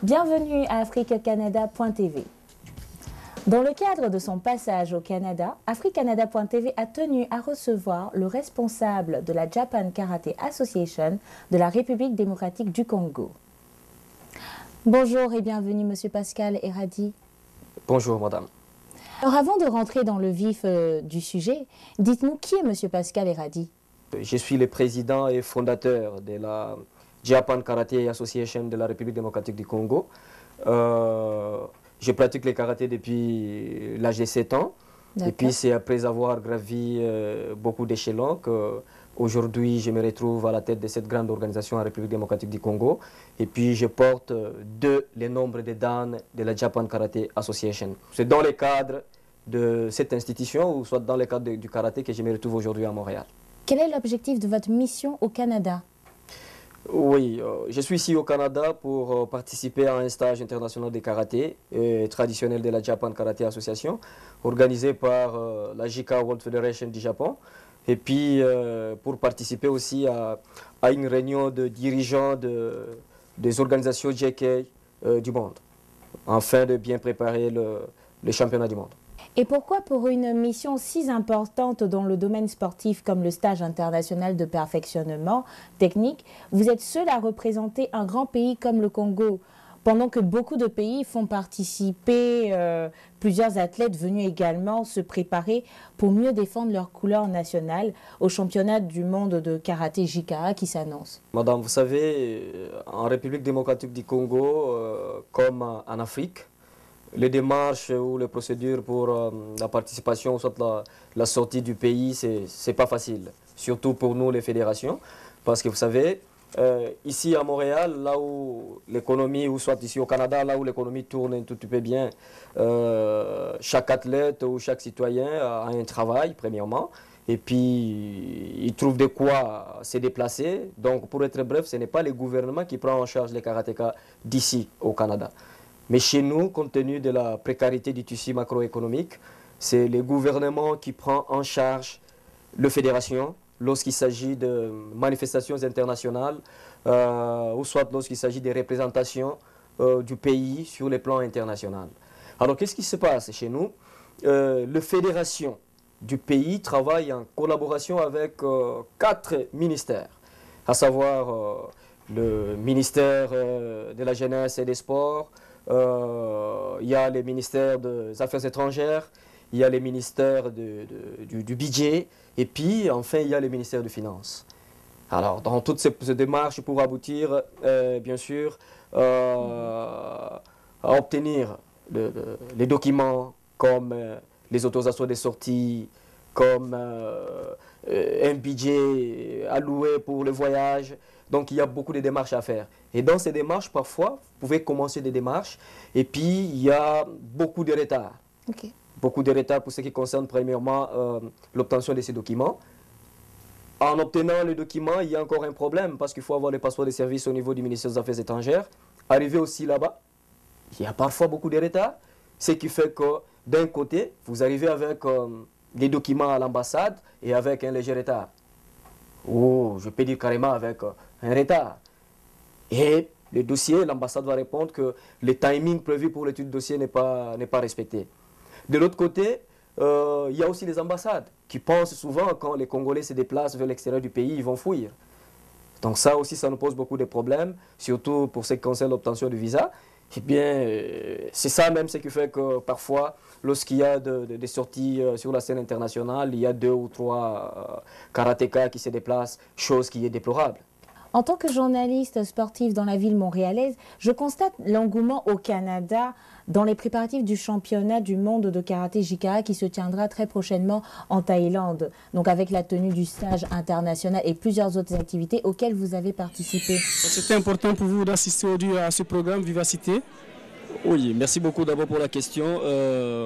Bienvenue à afrique-canada.tv. Dans le cadre de son passage au Canada, afrique-canada.tv a tenu à recevoir le responsable de la Japan Karate Association de la République démocratique du Congo. Bonjour et bienvenue Monsieur Pascal Eradi. Bonjour madame. Alors avant de rentrer dans le vif du sujet, dites-nous qui est Monsieur Pascal Eradi? Je suis le président et fondateur de la Japan Karate Association de la République démocratique du Congo. Je pratique le karaté depuis l'âge de 7 ans. Et puis c'est après avoir gravi beaucoup d'échelons qu'aujourd'hui je me retrouve à la tête de cette grande organisation en République démocratique du Congo. Et puis je porte le nombre de dan de la Japan Karate Association. C'est dans le cadre de cette institution ou soit dans le cadre du karaté que je me retrouve aujourd'hui à Montréal. Quel est l'objectif de votre mission au Canada? Oui, je suis ici au Canada pour participer à un stage international de karaté traditionnel de la Japan Karate Association, organisé par la JICA World Federation du Japon, et puis pour participer aussi à une réunion de dirigeants des organisations JK du monde, afin de bien préparer le championnat du monde. Et pourquoi pour une mission si importante dans le domaine sportif comme le stage international de perfectionnement technique, vous êtes seul à représenter un grand pays comme le Congo, pendant que beaucoup de pays font participer plusieurs athlètes venus également se préparer pour mieux défendre leur couleur nationale au championnat du monde de karaté JKA qui s'annonce? Madame, vous savez, en République démocratique du Congo, comme en Afrique, les démarches ou les procédures pour la participation, soit la sortie du pays, c'est pas facile. Surtout pour nous, les fédérations. Parce que vous savez, ici à Montréal, là où l'économie, ou soit ici au Canada, là où l'économie tourne un tout petit peu bien, chaque athlète ou chaque citoyen a un travail, premièrement. Et puis, il trouve de quoi se déplacer. Donc, pour être bref, ce n'est pas le gouvernement qui prend en charge les karatékas d'ici au Canada. Mais chez nous, compte tenu de la précarité du tissu macroéconomique, c'est le gouvernement qui prend en charge les fédérations lorsqu'il s'agit de manifestations internationales ou soit lorsqu'il s'agit des représentations du pays sur le plan international. Alors, qu'est-ce qui se passe chez nous? Les fédérations du pays travaillent en collaboration avec 4 ministères, à savoir le ministère de la Jeunesse et des Sports, il y a les ministères des Affaires étrangères, il y a les ministères du budget, et puis enfin il y a les ministères des Finances. Alors dans toutes ces démarches pour aboutir, bien sûr, à obtenir les documents comme les autorisations de sortie, comme un budget alloué pour le voyage. Donc, il y a beaucoup de démarches à faire. Et dans ces démarches, parfois, vous pouvez commencer des démarches et puis il y a beaucoup de retard. Beaucoup de retard pour ce qui concerne, premièrement, l'obtention de ces documents. En obtenant les documents, il y a encore un problème parce qu'il faut avoir le passeport de service au niveau du ministère des Affaires étrangères. Arrivé aussi là-bas, il y a parfois beaucoup de retard. Ce qui fait que, d'un côté, vous arrivez avec les documents à l'ambassade et avec un léger retard. Ou je peux dire carrément avec un retard. Et le dossier, l'ambassade va répondre que le timing prévu pour l'étude du dossier n'est pas respecté. De l'autre côté, il y a aussi les ambassades qui pensent souvent quand les Congolais se déplacent vers l'extérieur du pays, ils vont fuir. Donc ça aussi, ça nous pose beaucoup de problèmes, surtout pour ce qui concerne l'obtention du visa. Eh bien, c'est ça même ce qui fait que parfois, lorsqu'il y a des sorties sur la scène internationale, il y a 2 ou 3 karatékas qui se déplacent, chose qui est déplorable. En tant que journaliste sportif dans la ville montréalaise, je constate l'engouement au Canada dans les préparatifs du championnat du monde de karaté JKA qui se tiendra très prochainement en Thaïlande, donc avec la tenue du stage international et plusieurs autres activités auxquelles vous avez participé. C'était important pour vous d'assister aujourd'hui à ce programme Vivacité? Oui, merci beaucoup d'abord pour la question.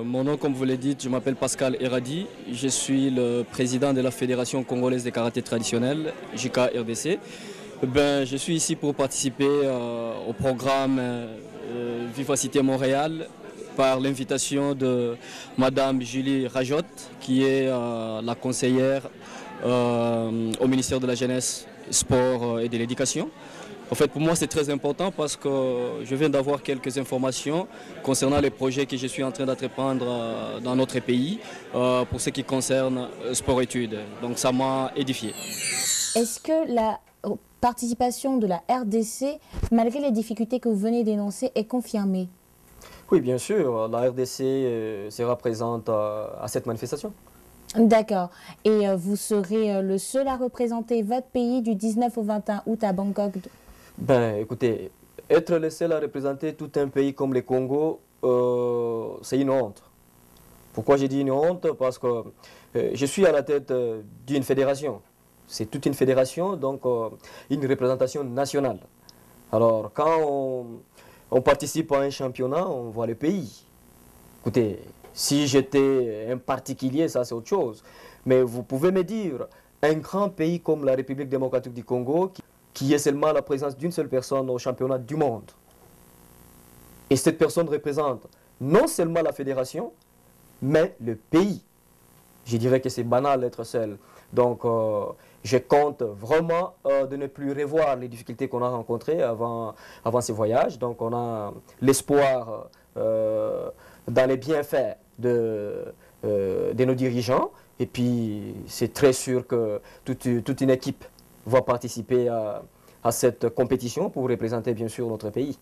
Mon nom, comme vous l'avez dit, je m'appelle Pascal Eradi. Je suis le président de la Fédération congolaise de karaté traditionnel, JK-RDC. Je suis ici pour participer au programme Vivacité Montréal par l'invitation de Madame Julie Rajot, qui est la conseillère au ministère de la Jeunesse, Sport et de l'Éducation. En fait, pour moi, c'est très important parce que je viens d'avoir quelques informations concernant les projets que je suis en train d'entreprendre dans notre pays pour ce qui concerne sport-études. Donc, ça m'a édifié. Est-ce que la participation de la RDC, malgré les difficultés que vous venez d'énoncer, est confirmée? Oui, bien sûr, la RDC sera présente à cette manifestation. D'accord. Et vous serez le seul à représenter votre pays du 19 au 21 août à Bangkok? Écoutez, être le seul à représenter tout un pays comme le Congo, c'est une honte. Pourquoi j'ai dit une honte? Parce que je suis à la tête d'une fédération. C'est toute une fédération, donc une représentation nationale. Alors, quand on participe à un championnat, on voit le pays. Écoutez, si j'étais un particulier, ça c'est autre chose. Mais vous pouvez me dire, un grand pays comme la République démocratique du Congo, qui est seulement la présence d'une seule personne au championnat du monde. Et cette personne représente non seulement la fédération, mais le pays. Je dirais que c'est banal d'être seul. Donc, je compte vraiment de ne plus revoir les difficultés qu'on a rencontrées avant ce voyage. Donc, on a l'espoir dans les bienfaits de nos dirigeants. Et puis, c'est très sûr que toute une équipe va participer à cette compétition pour représenter bien sûr notre pays.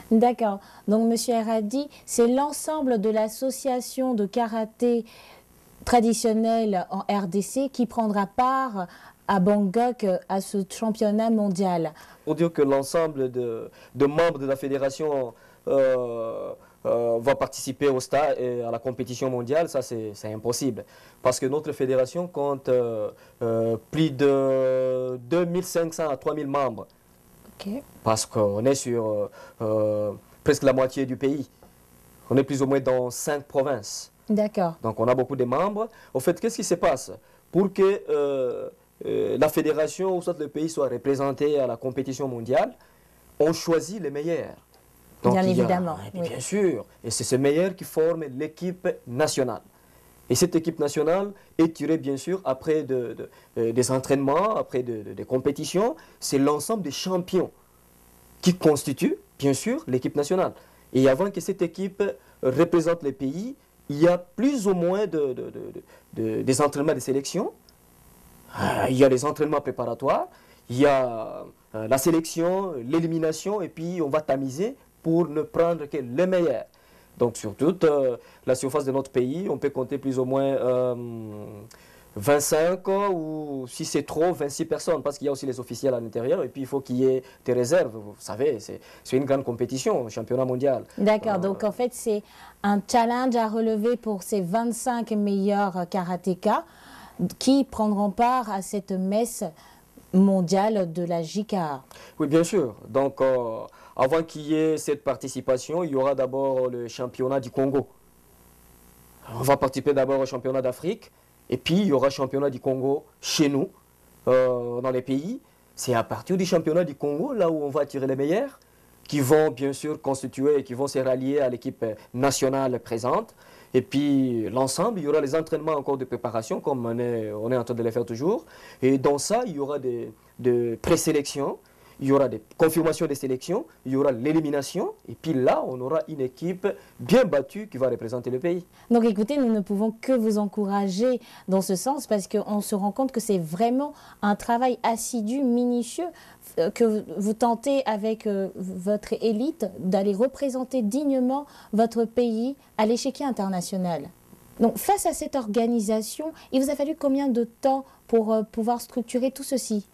D'accord. Donc, M. Eradi, c'est l'ensemble de l'association de karaté traditionnel en RDC qui prendra part à Bangkok à ce championnat mondial. Pour dire que l'ensemble de membres de la fédération va participer au stade et à la compétition mondiale, ça c'est impossible. Parce que notre fédération compte plus de 2500 à 3000 membres. Okay. Parce qu'on est sur presque la moitié du pays. On est plus ou moins dans 5 provinces. D'accord. Donc on a beaucoup de membres. Au fait, qu'est-ce qui se passe? Pour que la fédération ou soit le pays soit représenté à la compétition mondiale, on choisit les meilleurs. Donc, bien évidemment. Oui. Bien sûr. Et c'est ce meilleur qui forme l'équipe nationale. Et cette équipe nationale est tirée bien sûr après des entraînements, après des compétitions. C'est l'ensemble des champions qui constituent bien sûr l'équipe nationale. Et avant que cette équipe représente les pays, il y a plus ou moins des entraînements de sélection. Il y a les entraînements préparatoires, il y a la sélection, l'élimination, et puis on va tamiser pour ne prendre que les meilleurs. Donc sur toute la surface de notre pays, on peut compter plus ou moins 25 ou si c'est trop, 26 personnes, parce qu'il y a aussi les officiels à l'intérieur, et puis il faut qu'il y ait des réserves. Vous savez, c'est une grande compétition, un championnat mondial. D'accord, donc en fait c'est un challenge à relever pour ces 25 meilleurs karatékas qui prendront part à cette messe mondiale de la JKA. Oui, bien sûr. Donc, avant qu'il y ait cette participation, il y aura d'abord le championnat du Congo. On va participer d'abord au championnat d'Afrique, et puis il y aura le championnat du Congo chez nous, dans les pays. C'est à partir du championnat du Congo, là où on va tirer les meilleurs, qui vont bien sûr constituer et qui vont se rallier à l'équipe nationale présente. Et puis l'ensemble, il y aura les entraînements encore de préparation, comme on est en train de les faire toujours. Et dans ça, il y aura des présélections, il y aura des confirmations des sélections, il y aura l'élimination. Et puis là, on aura une équipe bien battue qui va représenter le pays. Donc écoutez, nous ne pouvons que vous encourager dans ce sens parce qu'on se rend compte que c'est vraiment un travail assidu, minutieux, que vous tentez avec votre élite d'aller représenter dignement votre pays à l'échiquier international. Donc face à cette organisation, il vous a fallu combien de temps pour pouvoir structurer tout ceci?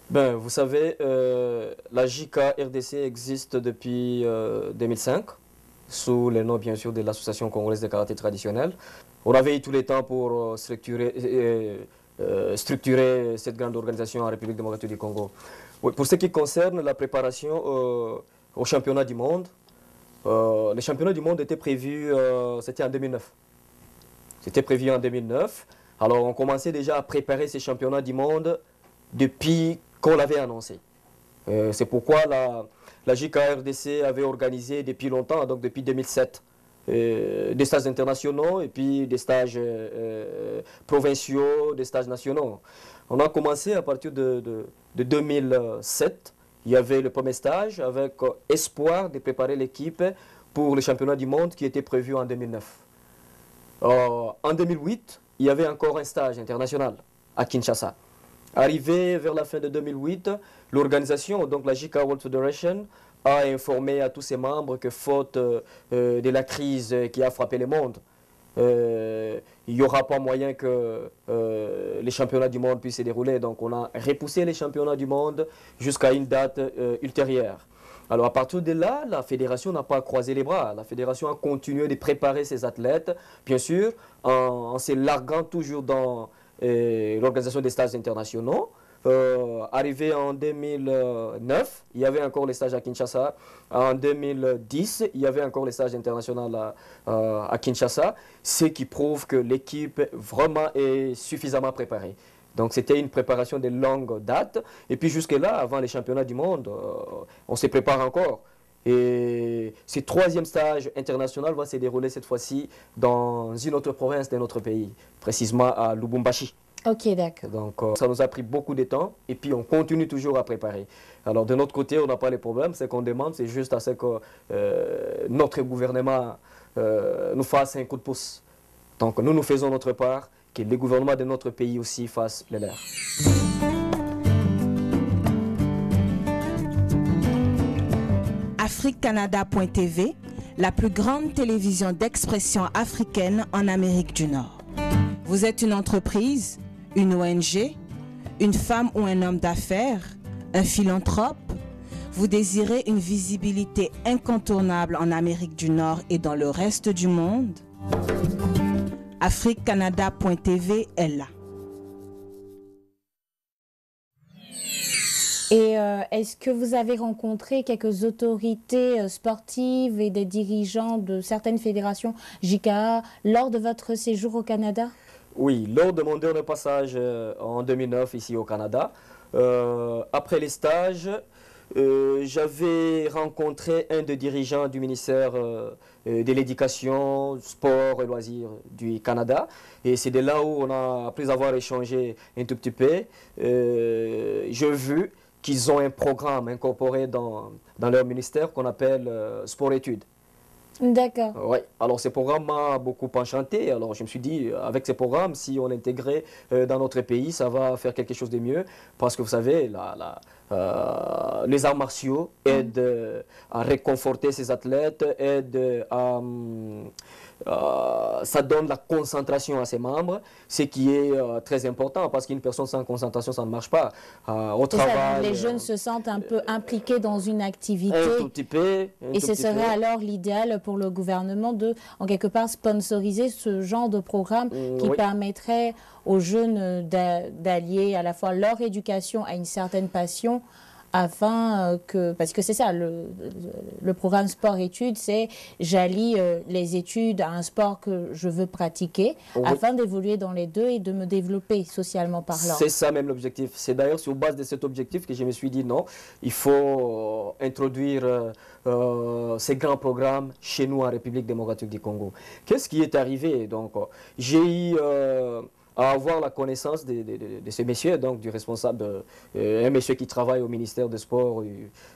Vous savez, la JK-RDC existe depuis 2005, sous le nom bien sûr de l'Association congolaise de karaté traditionnel. On avait eu tout le temps pour structurer cette grande organisation en République démocratique du Congo. Oui, pour ce qui concerne la préparation au championnat du monde, les championnats du monde étaient prévus, c'était en 2009. C'était prévu en 2009. Alors on commençait déjà à préparer ces championnats du monde depuis qu'on l'avait annoncé. C'est pourquoi la JKRDC avait organisé depuis longtemps, donc depuis 2007, des stages internationaux et puis des stages provinciaux, des stages nationaux. On a commencé à partir de 2007. Il y avait le premier stage avec espoir de préparer l'équipe pour le championnat du monde qui était prévu en 2009. En 2008, il y avait encore un stage international à Kinshasa. Arrivé vers la fin de 2008, l'organisation, donc la JK World Federation, a informé à tous ses membres que faute de la crise qui a frappé le monde, il n'y aura pas moyen que les championnats du monde puissent se dérouler. Donc on a repoussé les championnats du monde jusqu'à une date ultérieure. Alors à partir de là, la fédération n'a pas croisé les bras. La fédération a continué de préparer ses athlètes, bien sûr, en se larguant toujours dans l'organisation des stages internationaux. Arrivé en 2009, il y avait encore les stages à Kinshasa. En 2010, il y avait encore les stages internationaux à Kinshasa, ce qui prouve que l'équipe vraiment est suffisamment préparée. Donc c'était une préparation de longue date. Et puis jusque-là, avant les championnats du monde, on se prépare encore. Et ce troisième stage international va se dérouler cette fois-ci dans une autre province de notre pays, précisément à Lubumbashi. Ok, d'accord. Donc ça nous a pris beaucoup de temps et puis on continue toujours à préparer. Alors de notre côté, on n'a pas les problèmes. Ce qu'on demande, c'est juste à ce que notre gouvernement nous fasse un coup de pouce. Donc nous faisons notre part, que les gouvernements de notre pays aussi fassent le leur. AfriqueCanada.tv, la plus grande télévision d'expression africaine en Amérique du Nord. Vous êtes une entreprise, une ONG, une femme ou un homme d'affaires, un philanthrope. Vous désirez une visibilité incontournable en Amérique du Nord et dans le reste du monde? AfriqueCanada.tv est là. Et est-ce que vous avez rencontré quelques autorités sportives et des dirigeants de certaines fédérations JKA lors de votre séjour au Canada? Oui, lors de mon dernier passage en 2009 ici au Canada, après les stages, j'avais rencontré un des dirigeants du ministère de l'Éducation, Sport et Loisirs du Canada. Et c'est de là où on a, après avoir échangé un tout petit peu, j'ai vu qu'ils ont un programme incorporé dans leur ministère qu'on appelle Sport-Études. D'accord. Oui, alors ce programme m'a beaucoup enchanté. Alors je me suis dit, avec ce programme, si on l'intégrait dans notre pays, ça va faire quelque chose de mieux. Parce que vous savez, les arts martiaux aident à réconforter ces athlètes, aident à... ça donne la concentration à ses membres, ce qui est très important parce qu'une personne sans concentration, ça ne marche pas. Au travail, les jeunes se sentent un peu impliqués dans une activité. Un tout petit peu. Et ce serait alors l'idéal pour le gouvernement de, en quelque part, sponsoriser ce genre de programme qui permettrait aux jeunes d'allier à la fois leur éducation à une certaine passion, afin que, parce que c'est ça, le programme sport-études, c'est j'allie les études à un sport que je veux pratiquer, afin d'évoluer dans les deux et de me développer socialement parlant. C'est ça même l'objectif. C'est d'ailleurs sur base de cet objectif que je me suis dit non, il faut introduire ces grands programmes chez nous en République démocratique du Congo. Qu'est-ce qui est arrivé? Donc, j'ai eu à avoir la connaissance de ce monsieur, donc du responsable, un monsieur qui travaille au ministère des Sports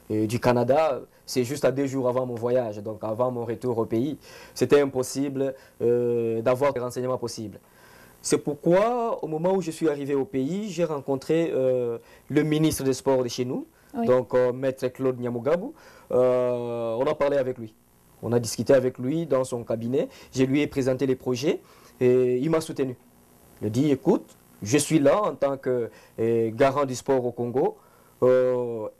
du Canada. C'est juste à 2 jours avant mon voyage, donc avant mon retour au pays. C'était impossible d'avoir les renseignements possibles. C'est pourquoi, au moment où je suis arrivé au pays, j'ai rencontré le ministre des Sports de chez nous, donc Maître Claude Nyamugabo. On a parlé avec lui. On a discuté avec lui dans son cabinet. Je lui ai présenté les projets et il m'a soutenu. Il a dit, écoute, je suis là en tant que garant du sport au Congo.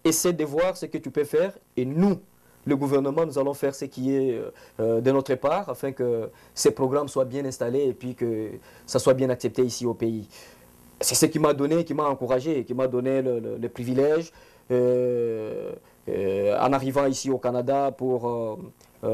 Essaie de voir ce que tu peux faire et nous, le gouvernement, nous allons faire ce qui est de notre part afin que ces programmes soient bien installés et puis que ça soit bien accepté ici au pays. C'est ce qui m'a donné, qui m'a encouragé, qui m'a donné le privilège en arrivant ici au Canada pour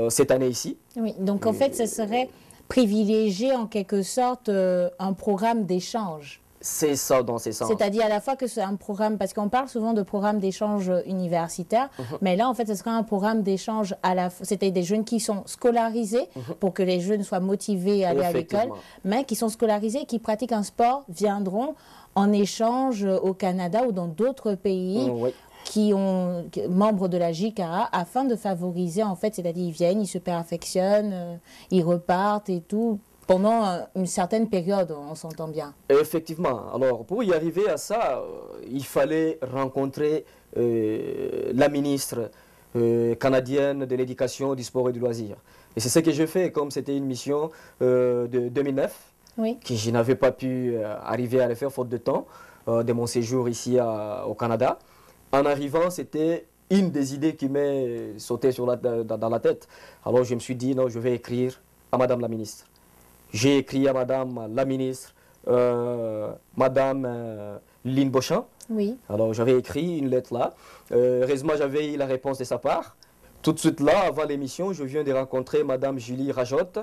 cette année ici. Oui, donc en fait, ce serait privilégier en quelque sorte un programme d'échange. C'est ça dans ces sens. C'est-à-dire à la fois que c'est un programme, parce qu'on parle souvent de programme d'échange universitaire, mais là en fait ce serait un programme d'échange à la fois, c'est-à-dire des jeunes qui sont scolarisés pour que les jeunes soient motivés à aller à l'école, mais qui sont scolarisés et qui pratiquent un sport viendront en échange au Canada ou dans d'autres pays. Qui ont membres de la JICA afin de favoriser en fait, c'est-à-dire ils viennent, ils se perfectionnent, ils repartent et tout pendant une certaine période, on s'entend bien. Effectivement. Alors pour y arriver à ça, il fallait rencontrer la ministre canadienne de l'éducation, du sport et du loisir. Et c'est ce que j'ai fait, comme c'était une mission de 2009, que je n'avais pas pu arriver à le faire faute de temps de mon séjour ici au Canada. En arrivant, c'était une des idées qui m'est sautée dans la tête. Alors je me suis dit, non, je vais écrire à Madame la ministre. J'ai écrit à Madame la ministre, Madame Lynn Beauchamp. Oui. Alors j'avais écrit une lettre là. Heureusement, j'avais eu la réponse de sa part. Tout de suite là, avant l'émission, je viens de rencontrer Madame Julie Rajotte,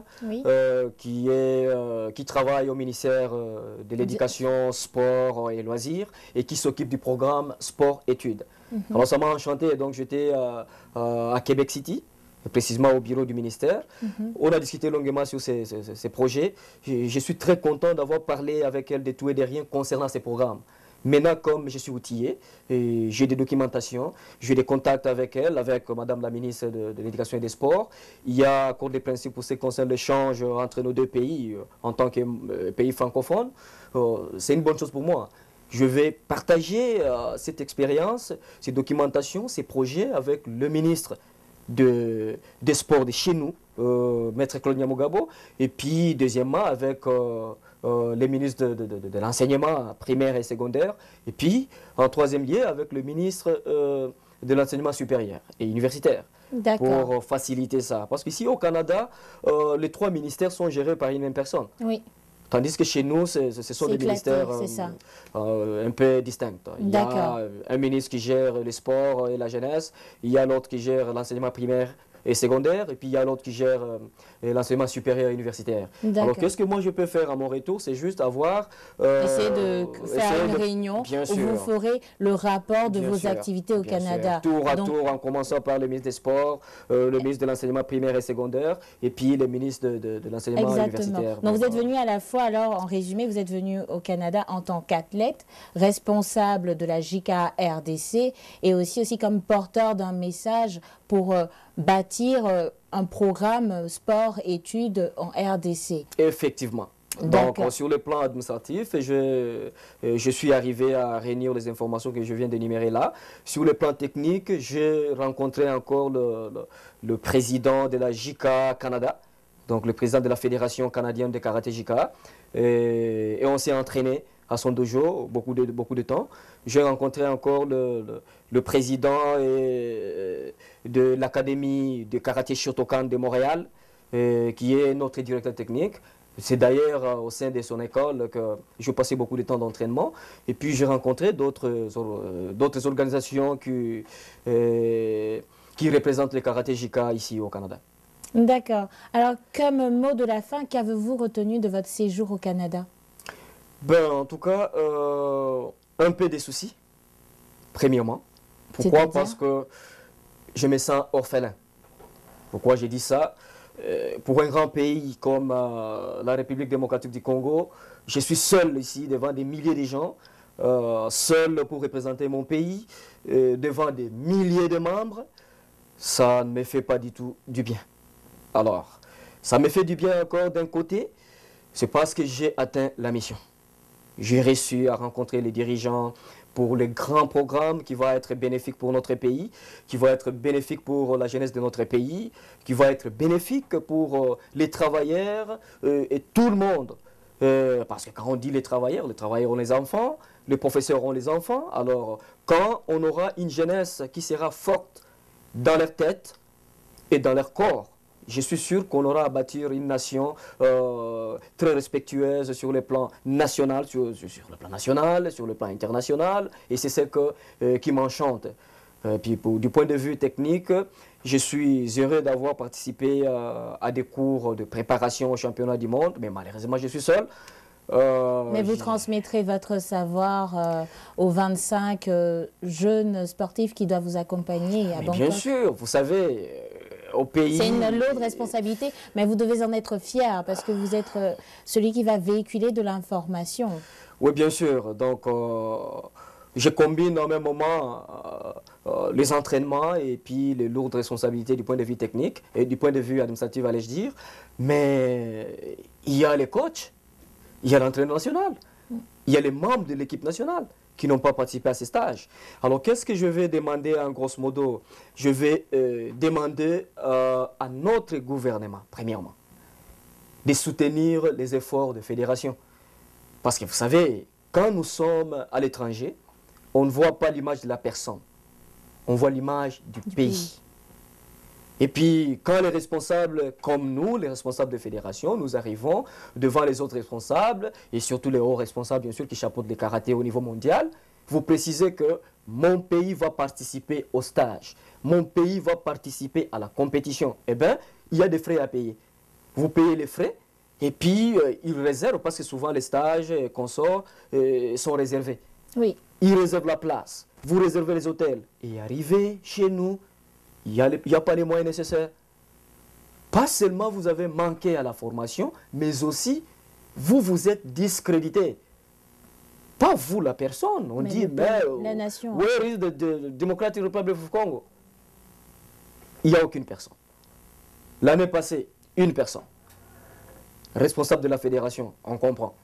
qui travaille au ministère de l'Éducation, Sport et Loisirs et qui s'occupe du programme Sport-Études. Alors ça m'a enchanté, donc j'étais à Québec City, précisément au bureau du ministère. On a discuté longuement sur ces projets. Je suis très content d'avoir parlé avec elle de tout et de rien concernant ces programmes. Maintenant, comme je suis outillé, j'ai des documentations, j'ai des contacts avec elle, avec Madame la ministre de l'Éducation et des Sports. Il y a accord des principes pour ce qui concerne l'échange entre nos deux pays en tant que pays francophone. C'est une bonne chose pour moi. Je vais partager cette expérience, ces documentations, ces projets avec le ministre des Sports de chez nous, Maître Claude Nyamugabo, et puis deuxièmement avec les ministres de l'enseignement primaire et secondaire, et puis en troisième lieu avec le ministre de l'enseignement supérieur et universitaire, pour faciliter ça. Parce qu'ici au Canada, les trois ministères sont gérés par une même personne. Oui. Tandis que chez nous, ce sont des ministères un peu distincts. Il y a un ministre qui gère les sports et la jeunesse, il y a l'autre qui gère l'enseignement primaire et secondaire, et puis il y a l'autre qui gère l'enseignement supérieur et universitaire. Alors qu'est-ce que moi je peux faire à mon retour? C'est juste avoir... essayer de faire une réunion où vous ferez le rapport de vos activités au Canada. Tour à tour, en commençant par le ministre des Sports, le ministre de l'enseignement primaire et secondaire, et puis le ministre de l'enseignement universitaire. Donc vous êtes venu à la fois, alors en résumé, vous êtes venu au Canada en tant qu'athlète, responsable de la JICA RDC, et aussi comme porteur d'un message pour bâtir un programme sport-études en RDC. Effectivement. Donc, sur le plan administratif, je suis arrivé à réunir les informations que je viens d'énumérer là. Sur le plan technique, j'ai rencontré encore le président de la JICA Canada, donc le président de la Fédération canadienne de karaté JICA, et on s'est entraîné à son dojo beaucoup de temps. J'ai rencontré encore le président de l'Académie de karaté Shotokan de Montréal, qui est notre directeur technique. C'est d'ailleurs au sein de son école que je passais beaucoup de temps d'entraînement. Et puis j'ai rencontré d'autres organisations qui représentent le karaté JICA ici au Canada. D'accord. Alors, comme mot de la fin, qu'avez-vous retenu de votre séjour au Canada? Ben, en tout cas, un peu des soucis, premièrement. Pourquoi? Parce que je me sens orphelin. Pourquoi j'ai dit ça? Pour un grand pays comme la République démocratique du Congo, je suis seul ici devant des milliers de gens, seul pour représenter mon pays, devant des milliers de membres. Ça ne me fait pas du tout du bien. Alors, ça me fait du bien encore d'un côté, c'est parce que j'ai atteint la mission. J'ai réussi à rencontrer les dirigeants pour les grands programmes qui vont être bénéfiques pour notre pays, qui vont être bénéfiques pour la jeunesse de notre pays, qui vont être bénéfiques pour les travailleurs et tout le monde. Parce que quand on dit les travailleurs ont les enfants, les professeurs ont les enfants. Alors, quand on aura une jeunesse qui sera forte dans leur tête et dans leur corps, je suis sûr qu'on aura à bâtir une nation très respectueuse sur le plan national, sur le plan national, sur le plan international, et c'est ce qui m'enchante. Puis du point de vue technique, je suis heureux d'avoir participé à des cours de préparation au championnat du monde, mais malheureusement je suis seul. Mais vous transmettrez votre savoir aux 25 jeunes sportifs qui doivent vous accompagner à Bangkok. Bien sûr, vous savez, au pays... C'est une lourde responsabilité, mais vous devez en être fier parce que vous êtes celui qui va véhiculer de l'information. Oui, bien sûr. Donc, je combine en même moment les entraînements et puis les lourdes responsabilités du point de vue technique et du point de vue administratif, allais-je dire. Mais il y a les coachs. Il y a l'entraîneur national, il y a les membres de l'équipe nationale qui n'ont pas participé à ces stages. Alors, qu'est-ce que je vais demander en grosso modo? Je vais demander à notre gouvernement, premièrement, de soutenir les efforts de fédération. Parce que vous savez, quand nous sommes à l'étranger, on ne voit pas l'image de la personne, on voit l'image du pays. Et puis, quand les responsables, comme nous, les responsables de fédération, nous arrivons devant les autres responsables, et surtout les hauts responsables, bien sûr, qui chapeautent le karaté au niveau mondial, vous précisez que mon pays va participer au stage, mon pays va participer à la compétition. Eh bien, il y a des frais à payer. Vous payez les frais, et puis ils réservent, parce que souvent les stages qu'on sort sont réservés. Oui. Ils réservent la place, vous réservez les hôtels, et arrivez chez nous, il n'y a pas les moyens nécessaires. Pas seulement vous avez manqué à la formation, mais aussi vous vous êtes discrédité. Pas vous, la personne. On dit, mais la nation. Where is the Democratic Republic of Congo? Il n'y a aucune personne. L'année passée, une personne. Responsable de la fédération, on comprend.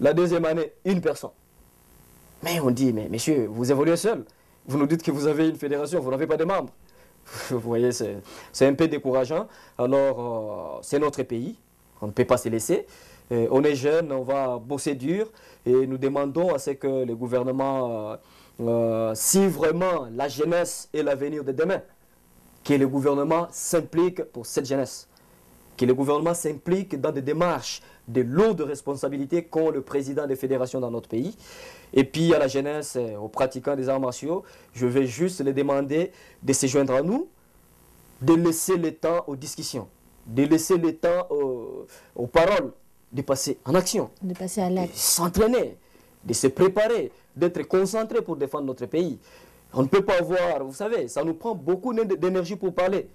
La deuxième année, une personne. Mais on dit, mais monsieur, vous évoluez seul. Vous nous dites que vous avez une fédération, vous n'avez pas de membres. Vous voyez, c'est un peu décourageant. Alors, c'est notre pays, on ne peut pas se laisser. On est jeune, on va bosser dur et nous demandons à ce que le gouvernement, si vraiment la jeunesse est l'avenir de demain, que le gouvernement s'implique pour cette jeunesse, que le gouvernement s'implique dans des démarches de lourdes responsabilités qu'ont le président des fédérations dans notre pays. Et puis à la jeunesse, aux pratiquants des arts martiaux, je vais juste les demander de se joindre à nous, de laisser le temps aux discussions, de laisser le temps aux paroles, de passer en action, de passer à l'acte, de s'entraîner, de se préparer, d'être concentré pour défendre notre pays. On ne peut pas avoir, vous savez, ça nous prend beaucoup d'énergie pour parler.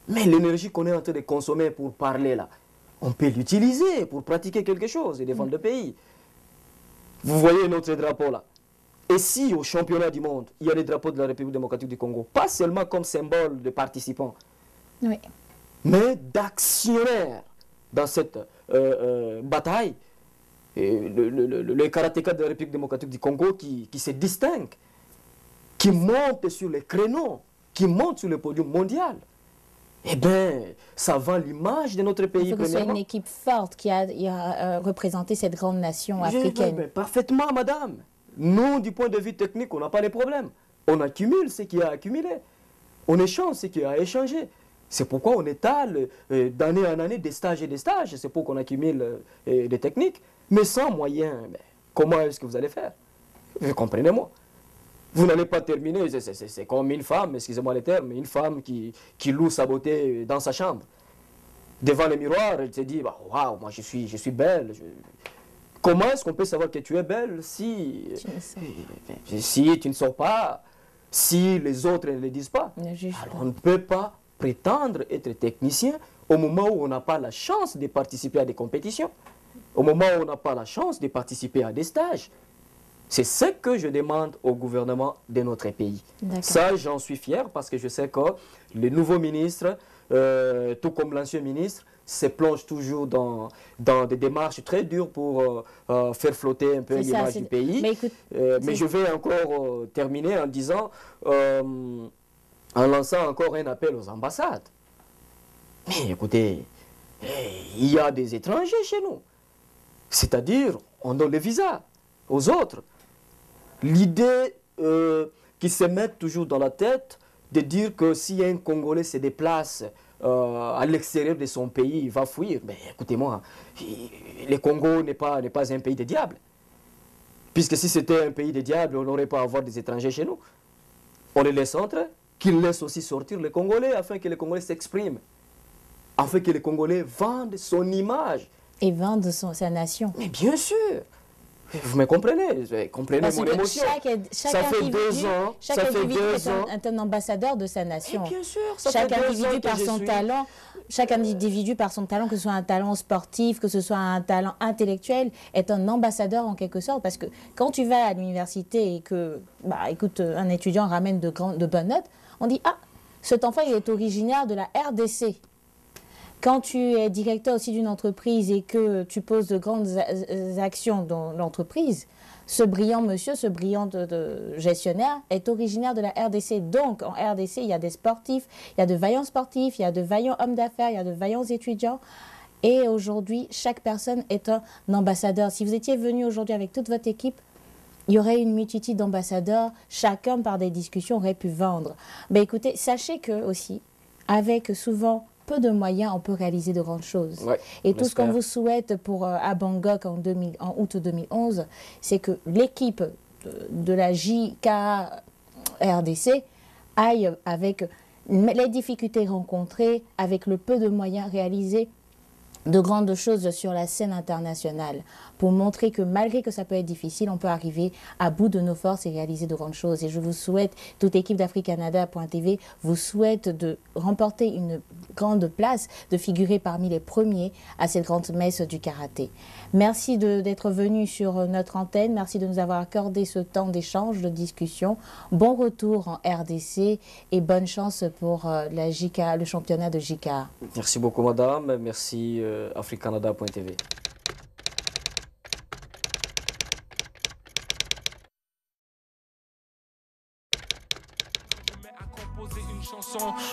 Mais l'énergie qu'on est en train de consommer pour parler là, on peut l'utiliser pour pratiquer quelque chose et défendre le pays. Vous voyez notre drapeau là. Et si au championnat du monde, il y a les drapeaux de la République démocratique du Congo, pas seulement comme symbole de participants, oui, mais d'actionnaires dans cette bataille, le karatéka de la République démocratique du Congo qui se distingue, qui monte sur les créneaux, qui monte sur le podium mondial, eh bien, ça vend l'image de notre pays. Il faut que ce soit une équipe forte qui a représenté cette grande nation africaine. Parfaitement, madame. Nous, du point de vue technique, on n'a pas de problème. On accumule ce qui a accumulé. On échange ce qui a échangé. C'est pourquoi on étale d'année en année des stages et des stages. C'est pour qu'on accumule des techniques. Mais sans moyens, comment est-ce que vous allez faire? Comprenez-moi. Vous n'allez pas terminer, c'est comme une femme, excusez-moi le terme, une femme qui loue sa beauté dans sa chambre. Devant le miroir, elle se dit, waouh, moi je suis belle. Comment est-ce qu'on peut savoir que tu es belle si tu ne sors pas, si les autres ne le disent pas? Alors on ne peut pas prétendre être technicien au moment où on n'a pas la chance de participer à des compétitions, au moment où on n'a pas la chance de participer à des stages. C'est ce que je demande au gouvernement de notre pays. Ça, j'en suis fier parce que je sais que le nouveau ministre, tout comme l'ancien ministre, se plonge toujours dans des démarches très dures pour faire flotter un peu l'image du pays. Mais je vais encore terminer en disant, en lançant encore un appel aux ambassades. Mais écoutez, il y a des étrangers chez nous. C'est-à-dire, on donne les visas aux autres. L'idée qui se met toujours dans la tête de dire que si un Congolais se déplace à l'extérieur de son pays, il va fuir. Mais écoutez-moi, le Congo n'est pas un pays de diables. Puisque si c'était un pays de diables, on n'aurait pas à avoir des étrangers chez nous. on les laisse entrer, qu'ils laissent aussi sortir les Congolais afin que les Congolais s'expriment, afin que les Congolais vendent son image. Et vendent sa nation. Mais bien sûr. Vous me comprenez, vous comprenez Parce mon que émotion. Ça fait 2 ans, ça fait 2 ans. Est un ambassadeur de sa nation. Et bien sûr, ça chaque fait 2 individu ans par son talent, chaque individu par son talent, que ce soit un talent sportif, que ce soit un talent intellectuel, est un ambassadeur en quelque sorte. Parce que quand tu vas à l'université et que, écoute, un étudiant ramène de bonnes notes, on dit ah, cet enfant il est originaire de la RDC. Quand tu es directeur aussi d'une entreprise et que tu poses de grandes actions dans l'entreprise, ce brillant monsieur, ce brillant gestionnaire est originaire de la RDC. Donc, en RDC, il y a des sportifs, il y a de vaillants sportifs, il y a de vaillants hommes d'affaires, il y a de vaillants étudiants. Et aujourd'hui, chaque personne est un ambassadeur. Si vous étiez venu aujourd'hui avec toute votre équipe, il y aurait une multitude d'ambassadeurs. Chacun, par des discussions, aurait pu vendre. Ben, écoutez, sachez que aussi, avec souvent peu de moyens, on peut réaliser de grandes choses. Ouais, et tout ce qu'on vous souhaite à Bangkok en août 2011, c'est que l'équipe de la JKA RDC aille avec les difficultés rencontrées, avec le peu de moyens réalisés, de grandes choses sur la scène internationale pour montrer que malgré que ça peut être difficile, on peut arriver à bout de nos forces et réaliser de grandes choses. Et je vous souhaite, toute l'équipe d'AfriCanada.tv vous souhaite de remporter une grande place, de figurer parmi les premiers à cette grande messe du karaté. Merci d'être venu sur notre antenne, merci de nous avoir accordé ce temps d'échange, de discussion. Bon retour en RDC et bonne chance pour la JKA, le championnat de JKA. Merci beaucoup madame, merci AfriCanada.tv.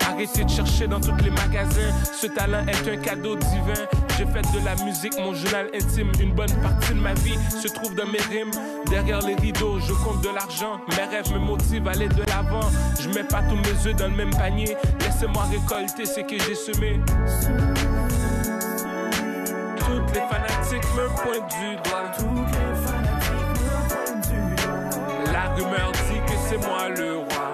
Arrêtez de chercher dans tous les magasins. Ce talent est un cadeau divin. J'ai fait de la musique mon journal intime. Une bonne partie de ma vie se trouve dans mes rimes. Derrière les rideaux, je compte de l'argent. Mes rêves me motivent à aller de l'avant. Je mets pas tous mes œufs dans le même panier. Laissez-moi récolter ce que j'ai semé. Toutes les fanatiques me pointent du doigt. La rumeur dit que c'est moi le roi.